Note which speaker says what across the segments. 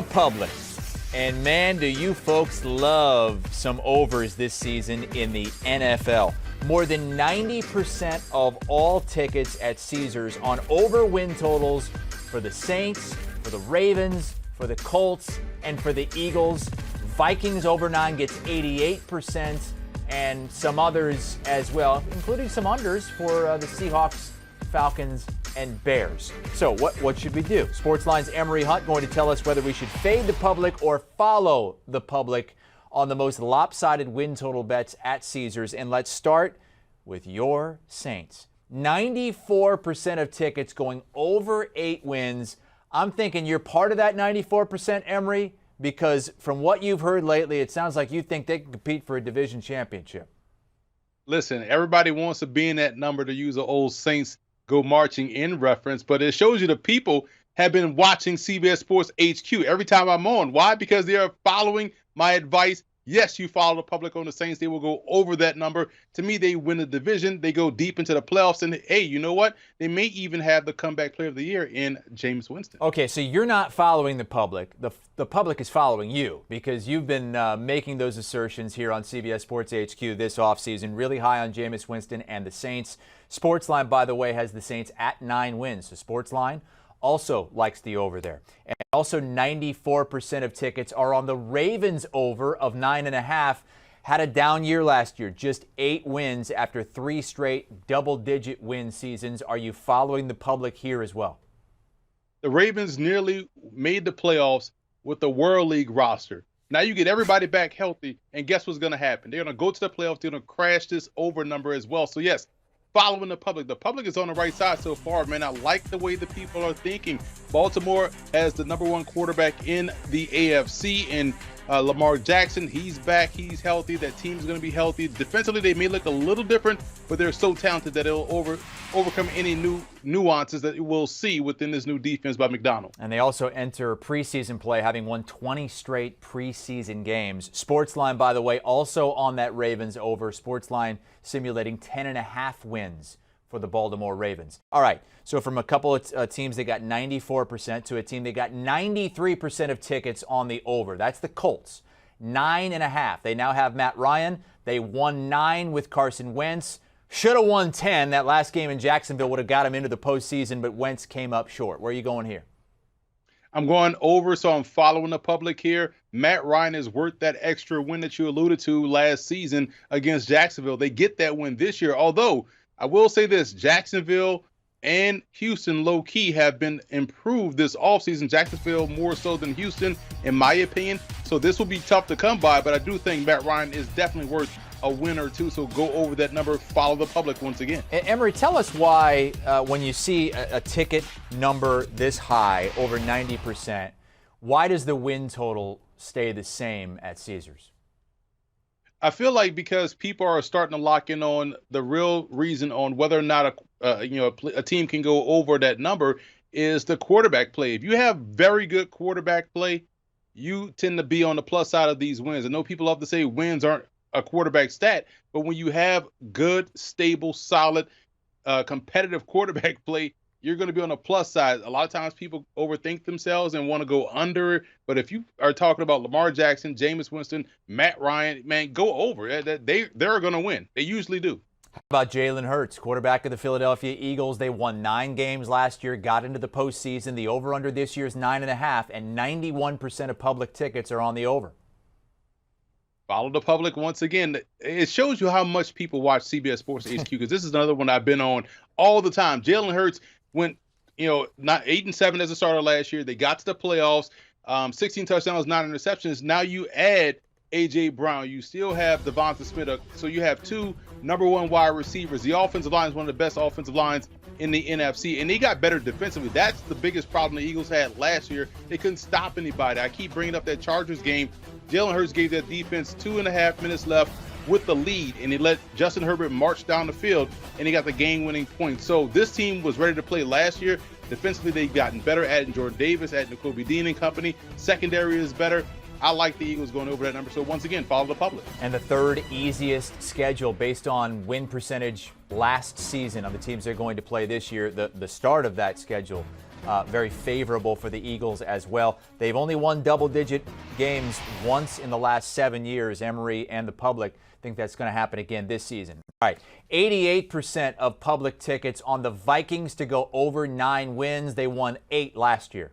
Speaker 1: the public. And man, do you folks love some overs this season in the NFL. More than 90% of all tickets at Caesars on over win totals for the Saints, for the Ravens, for the Colts, and for the Eagles. Vikings over 9 gets 88%, and some others as well, including some unders for the Seahawks, Falcons, and Bears. So what should we do? Sportsline's Emory Hunt going to tell us whether we should fade the public or follow the public on the most lopsided win total bets at Caesars. And let's start with your Saints. 94% of tickets going over 8 wins. I'm thinking you're part of that 94%, Emory, because from what you've heard lately, it sounds like you think they can compete for a division championship.
Speaker 2: Listen, everybody wants to be in that number, to use an old Saints go marching in reference, but it shows you the people have been watching CBS Sports HQ every time I'm on. Why? Because they are following my advice. Yes, you follow the public on the Saints. They will go over that number. To me, they win the division. They go deep into the playoffs. And, hey, you know what? They may even have the comeback player of the year in Jameis Winston.
Speaker 1: Okay, so you're not following the public. The public is following you because you've been making those assertions here on CBS Sports HQ this offseason, really high on Jameis Winston and the Saints. Sportsline, by the way, has the Saints at 9 wins. So Sportsline also likes the over there. And also 94% of tickets are on the Ravens over of 9.5. Had a down year last year, just 8 wins after 3 straight double-digit win seasons. Are you following the public here as well?
Speaker 2: The Ravens nearly made the playoffs with the World League roster. Now you get everybody back healthy, and guess what's going to happen? They're going to go to the playoffs. They're going to crash this over number as well. So, yes, following the public. The public is on the right side so far, man. I like the way the people are thinking. Baltimore has the number 1 quarterback in the AFC, and Lamar Jackson, he's back. He's healthy. That team's going to be healthy. Defensively, they may look a little different, but they're so talented that it'll overcome any new nuances that we'll see within this new defense by McDonald.
Speaker 1: And they also enter preseason play, having won 20 straight preseason games. Sportsline, by the way, also on that Ravens over. Sportsline simulating 10.5 wins for the Baltimore Ravens. All right, so from a couple of teams that got 94% to a team that got 93% of tickets on the over. That's the Colts, 9.5. They now have Matt Ryan. They won 9 with Carson Wentz. Should have won 10. That last game in Jacksonville would have got him into the postseason, but Wentz came up short. Where are you going here?
Speaker 2: I'm going over, so I'm following the public here. Matt Ryan is worth that extra win that you alluded to last season against Jacksonville. They get that win this year, although I will say this, Jacksonville and Houston low-key have been improved this offseason. Jacksonville more so than Houston, in my opinion. So this will be tough to come by, but I do think Matt Ryan is definitely worth a win or two. So go over that number, follow the public once again.
Speaker 1: Emory, tell us why when you see a ticket number this high, over 90%, why does the win total stay the same at Caesars?
Speaker 2: I feel like because people are starting to lock in on the real reason on whether or not a team can go over that number is the quarterback play. If you have very good quarterback play, you tend to be on the plus side of these wins. I know people love to say wins aren't a quarterback stat, but when you have good, stable, solid, competitive quarterback play, you're going to be on the plus side. A lot of times people overthink themselves and want to go under. But if you are talking about Lamar Jackson, Jameis Winston, Matt Ryan, man, go over. They're going to win. They usually do.
Speaker 1: How about Jalen Hurts, quarterback of the Philadelphia Eagles? They won 9 games last year, got into the postseason. The over-under this year is 9.5, and 91% of public tickets are on the over.
Speaker 2: Follow the public once again. It shows you how much people watch CBS Sports HQ, because this is another one I've been on all the time. Jalen Hurts went, not 8-7 as a starter last year. They got to the playoffs, 16 touchdowns, 9 interceptions. Now you add A.J. Brown. You still have Devonta Smith. So you have 2 number 1 wide receivers. The offensive line is one of the best offensive lines in the NFC, and they got better defensively. That's the biggest problem the Eagles had last year. They couldn't stop anybody. I keep bringing up that Chargers game. Jalen Hurts gave that defense 2.5 minutes left with the lead, and he let Justin Herbert march down the field, and he got the game-winning point. So this team was ready to play last year. Defensively, they've gotten better, adding Jordan Davis, adding N'Kobe Dean and company. Secondary is better. I like the Eagles going over that number. So once again, follow the public.
Speaker 1: And the third easiest schedule based on win percentage last season of the teams they're going to play this year. The start of that schedule very favorable for the Eagles as well. They've only won double-digit games once in the last 7 years. Emory and the public think that's going to happen again this season. All right, 88% of public tickets on the Vikings to go over 9 wins. They won 8 last year.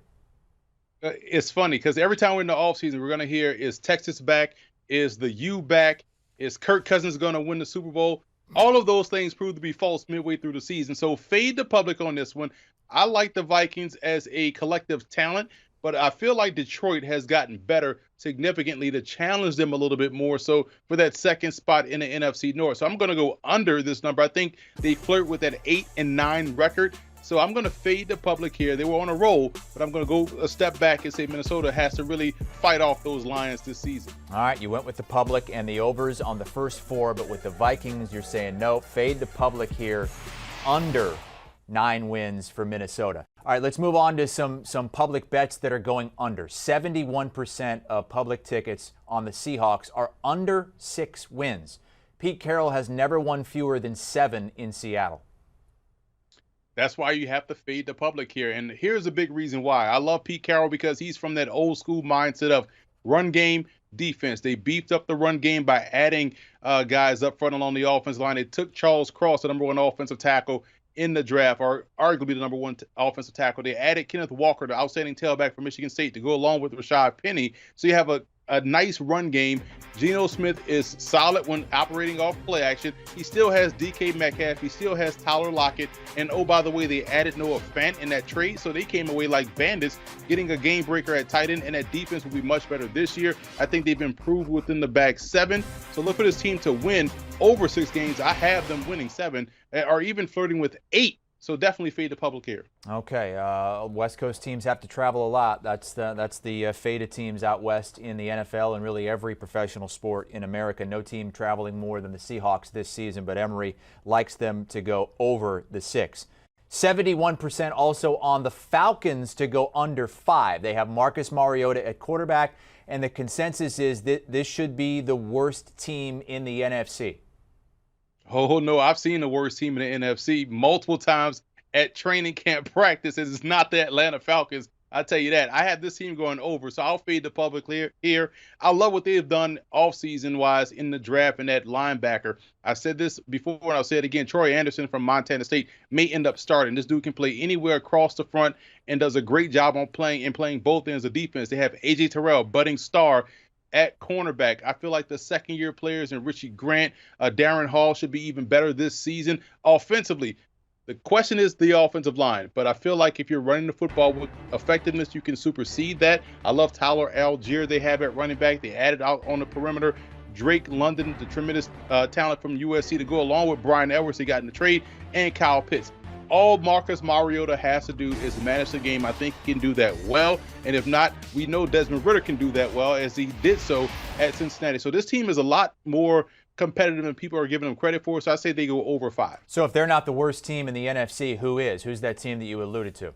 Speaker 2: It's funny because every time we're in the offseason, we're going to hear, is Texas back? Is the U back? Is Kirk Cousins going to win the Super Bowl? All of those things proved to be false midway through the season. So fade the public on this one. I like the Vikings as a collective talent, but I feel like Detroit has gotten better significantly to challenge them a little bit more so for that second spot in the NFC North. So I'm going to go under this number. I think they flirt with that 8-9 record. So I'm going to fade the public here. They were on a roll, but I'm going to go a step back and say Minnesota has to really fight off those Lions this season.
Speaker 1: All right, you went with the public and the overs on the first 4, but with the Vikings, you're saying no, fade the public here, under 9 wins for Minnesota. All right, let's move on to some public bets that are going under. 71% of public tickets on the Seahawks are under 6 wins. Pete Carroll has never won fewer than 7 in Seattle.
Speaker 2: That's why you have to fade the public here. And here's a big reason why. I love Pete Carroll because he's from that old school mindset of run game, defense. They beefed up the run game by adding guys up front along the offensive line. They took Charles Cross, the number 1 offensive tackle in the draft, or arguably the number 1 offensive tackle. They added Kenneth Walker, the outstanding tailback from Michigan State, to go along with Rashad Penny. So you have a nice run game. Geno Smith is solid when operating off play action. He still has DK Metcalf. He still has Tyler Lockett. And oh, by the way, they added Noah Fant in that trade. So they came away like bandits, getting a game breaker at tight end. And that defense will be much better this year. I think they've improved within the back 7. So look for this team to win over 6 games. I have them winning 7 or even flirting with 8. So definitely fade the public here.
Speaker 1: Okay, West Coast teams have to travel a lot. That's the fate of teams out west in the NFL and really every professional sport in America. No team traveling more than the Seahawks this season, but Emory likes them to go over the 6. 71% also on the Falcons to go under 5. They have Marcus Mariota at quarterback, and the consensus is that this should be the worst team in the NFC.
Speaker 2: Oh, no, I've seen the worst team in the NFC multiple times at training camp practice. It's not the Atlanta Falcons. I'll tell you that. I had this team going over, so I'll fade the public here. I love what they've done offseason-wise in the draft and that linebacker. I said this before, and I'll say it again. Troy Anderson from Montana State may end up starting. This dude can play anywhere across the front and does a great job on playing both ends of defense. They have A.J. Terrell, budding star, at cornerback. I feel like the second-year players in Richie Grant, Darren Hall should be even better this season. Offensively, the question is the offensive line, but I feel like if you're running the football with effectiveness, you can supersede that. I love Tyler Algier they have at running back. They added out on the perimeter Drake London, the tremendous talent from USC, to go along with Brian Edwards they got in the trade, and Kyle Pitts. All Marcus Mariota has to do is manage the game. I think he can do that well. And if not, we know Desmond Ridder can do that well, as he did so at Cincinnati. So this team is a lot more competitive than people are giving them credit for. So I say they go over 5.
Speaker 1: So if they're not the worst team in the NFC, who is? Who's that team that you alluded to?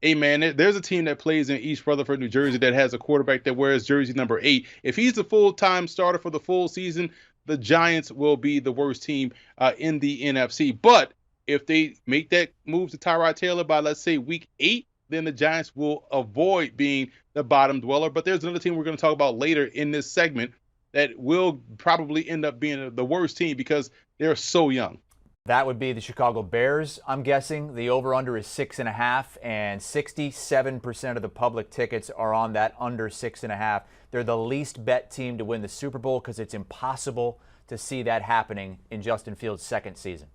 Speaker 2: Hey, man, there's a team that plays in East Rutherford, New Jersey, that has a quarterback that wears jersey number 8. If he's the full-time starter for the full season, the Giants will be the worst team in the NFC. But if they make that move to Tyrod Taylor by, let's say, week 8, then the Giants will avoid being the bottom dweller. But there's another team we're going to talk about later in this segment that will probably end up being the worst team because they're so young.
Speaker 1: That would be the Chicago Bears, I'm guessing. The over-under is 6.5, and 67% of the public tickets are on that under 6.5. They're the least bet team to win the Super Bowl because it's impossible to see that happening in Justin Fields' second season.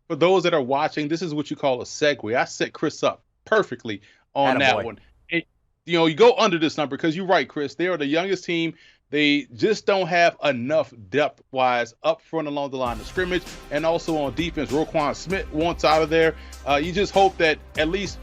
Speaker 2: For those that are watching, this is what you call a segue. I set Chris up perfectly on that one. You go under this number because you're right, Chris. They are the youngest team. They just don't have enough depth-wise up front along the line of scrimmage, and also on defense. Roquan Smith wants out of there. You just hope that at least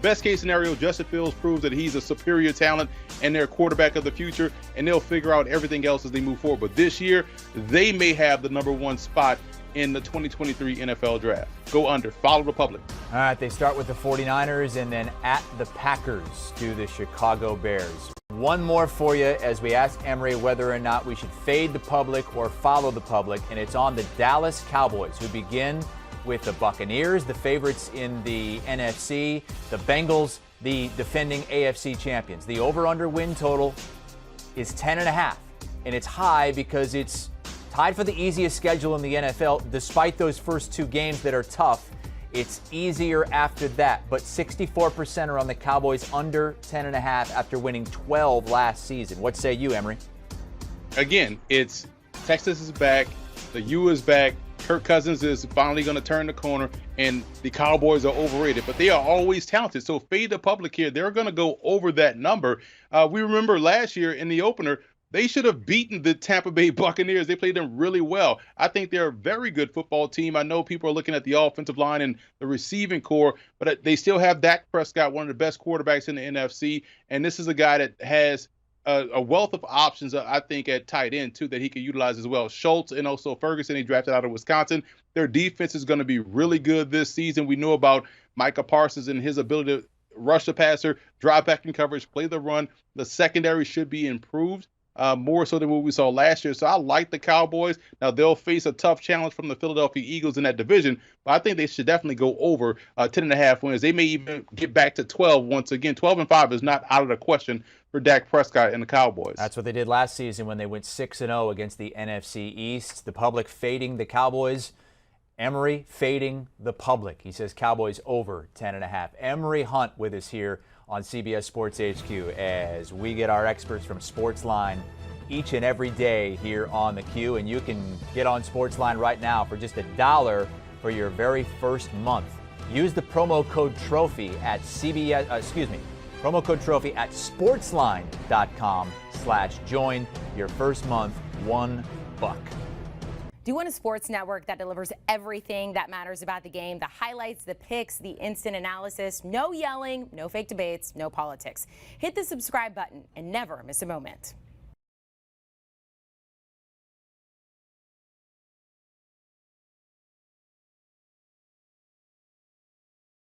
Speaker 2: best case scenario, Justin Fields proves that he's a superior talent and their quarterback of the future, and they'll figure out everything else as they move forward. But this year, they may have the number 1 spot in the 2023 NFL Draft. Go under. Follow the public.
Speaker 1: All right, they start with the 49ers and then at the Packers to the Chicago Bears. One more for you as we ask Emory whether or not we should fade the public or follow the public, and it's on the Dallas Cowboys, who begin with the Buccaneers, the favorites in the NFC, the Bengals, the defending AFC champions. The over-under win total is 10.5, and it's high because it's tied for the easiest schedule in the NFL. Despite those first two games that are tough, it's easier after that. But 64% are on the Cowboys under 10.5 after winning 12 last season. What say you, Emory?
Speaker 2: Again, it's Texas is back, the U is back, Kirk Cousins is finally going to turn the corner, and the Cowboys are overrated, but they are always talented. So fade the public here. They're going to go over that number. We remember last year in the opener, they should have beaten the Tampa Bay Buccaneers. They played them really well. I think they're a very good football team. I know people are looking at the offensive line and the receiving core, but they still have Dak Prescott, one of the best quarterbacks in the NFC, and this is a guy that has a wealth of options, I think, at tight end, too, that he could utilize as well. Schultz and also Ferguson, he drafted out of Wisconsin. Their defense is going to be really good this season. We know about Micah Parsons and his ability to rush the passer, drive back in coverage, play the run. The secondary should be improved. More so than what we saw last year. So I like the Cowboys. Now, they'll face a tough challenge from the Philadelphia Eagles in that division, but I think they should definitely go over 10.5 wins. They may even get back to 12 once again. 12-5 is not out of the question for Dak Prescott and the Cowboys.
Speaker 1: That's what they did last season when they went 6-0 against the NFC East. The public fading the Cowboys. Emory fading the public. He says Cowboys over 10.5. Emory Hunt with us here on CBS Sports HQ as we get our experts from Sportsline each and every day here on the Q. And you can get on Sportsline right now for just $1 for your very first month. Use the promo code TROPHY at promo code TROPHY at sportsline.com/join. Your first month, $1.
Speaker 3: Do you want a sports network that delivers everything that matters about the game? The highlights, the picks, the instant analysis, no yelling, no fake debates, no politics. Hit the subscribe button and never miss a moment.